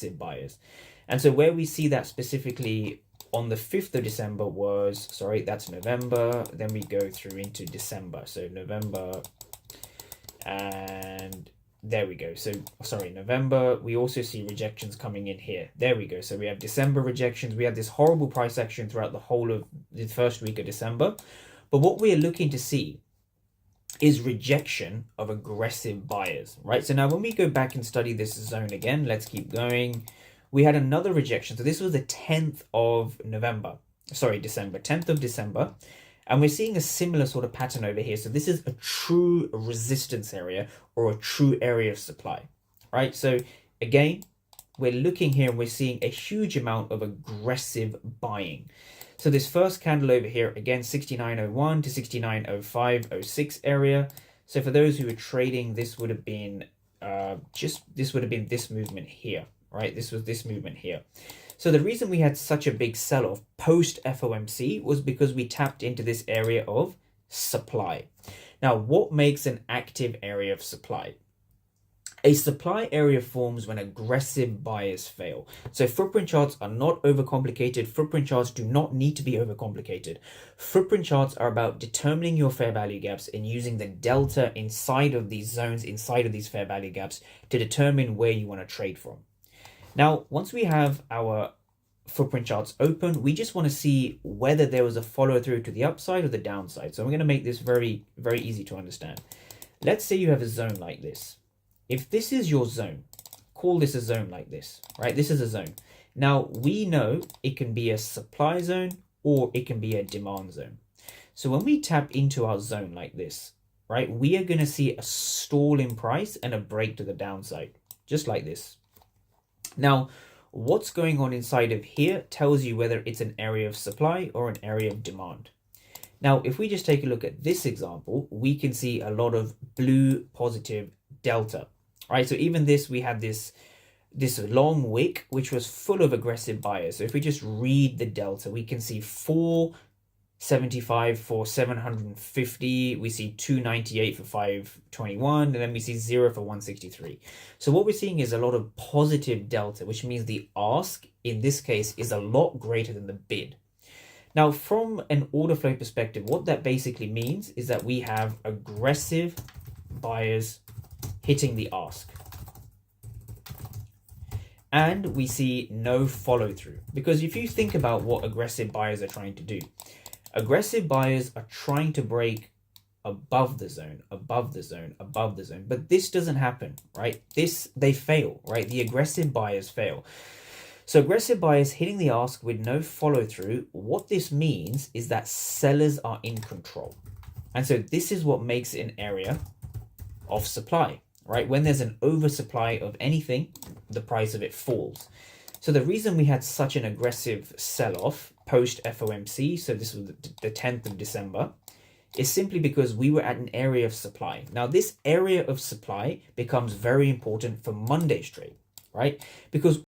aggressive buyers. And so where we see that specifically on the 5th of December was, sorry, that's November. Then we go through into December. So November, and there we go. So, sorry, November, we also see rejections coming in here. There we go. So we have December rejections. We had this horrible price action throughout the whole of the first week of December. But what we're looking to see is rejection of aggressive buyers, right? So now when we go back and study this zone again, let's keep going. We had another rejection. So this was the 10th of November, sorry, December, 10th of December. And we're seeing a similar sort of pattern over here. So this is a true resistance area or a true area of supply, right? So again, we're looking here and we're seeing a huge amount of aggressive buying. So this first candle over here, again, 69.01 to 69.05, 06 area. So for those who were trading, this would have been this movement here, right? This was this movement here. So the reason we had such a big sell-off post FOMC was because we tapped into this area of supply. Now, what makes an active area of supply? A supply area forms when aggressive buyers fail. So footprint charts are not overcomplicated. Footprint charts do not need to be overcomplicated. Footprint charts are about determining your fair value gaps and using the delta inside of these zones, inside of these fair value gaps, to determine where you want to trade from. Now, once we have our footprint charts open, we just want to see whether there was a follow through to the upside or the downside. So I'm going to make this very, very easy to understand. Let's say you have a zone like this. If this is your zone, call this a zone like this, right? This is a zone. Now, we know it can be a supply zone or it can be a demand zone. So when we tap into our zone like this, right, we are going to see a stall in price and a break to the downside, just like this. Now, what's going on inside of here tells you whether it's an area of supply or an area of demand. Now, if we just take a look at this example, we can see a lot of blue positive delta, right? So even this, we had this long wick, which was full of aggressive buyers. So if we just read the delta, we can see 475 for 750, we see 298 for 521, and then we see 0 for 163. So what we're seeing is a lot of positive delta, which means the ask in this case is a lot greater than the bid. Now, from an order flow perspective, what that basically means is that we have aggressive buyers hitting the ask. And we see no follow through, because if you think about what aggressive buyers are trying to do, aggressive buyers are trying to break above the zone, above the zone, above the zone. But this doesn't happen, right? They fail, right? The aggressive buyers fail. So aggressive buyers hitting the ask with no follow through, what this means is that sellers are in control. And so this is what makes it an area of supply, right? When there's an oversupply of anything, the price of it falls. So the reason we had such an aggressive sell-off post FOMC, so this was the 10th of December, is simply because we were at an area of supply. Now, this area of supply becomes very important for Monday's trade, right? Because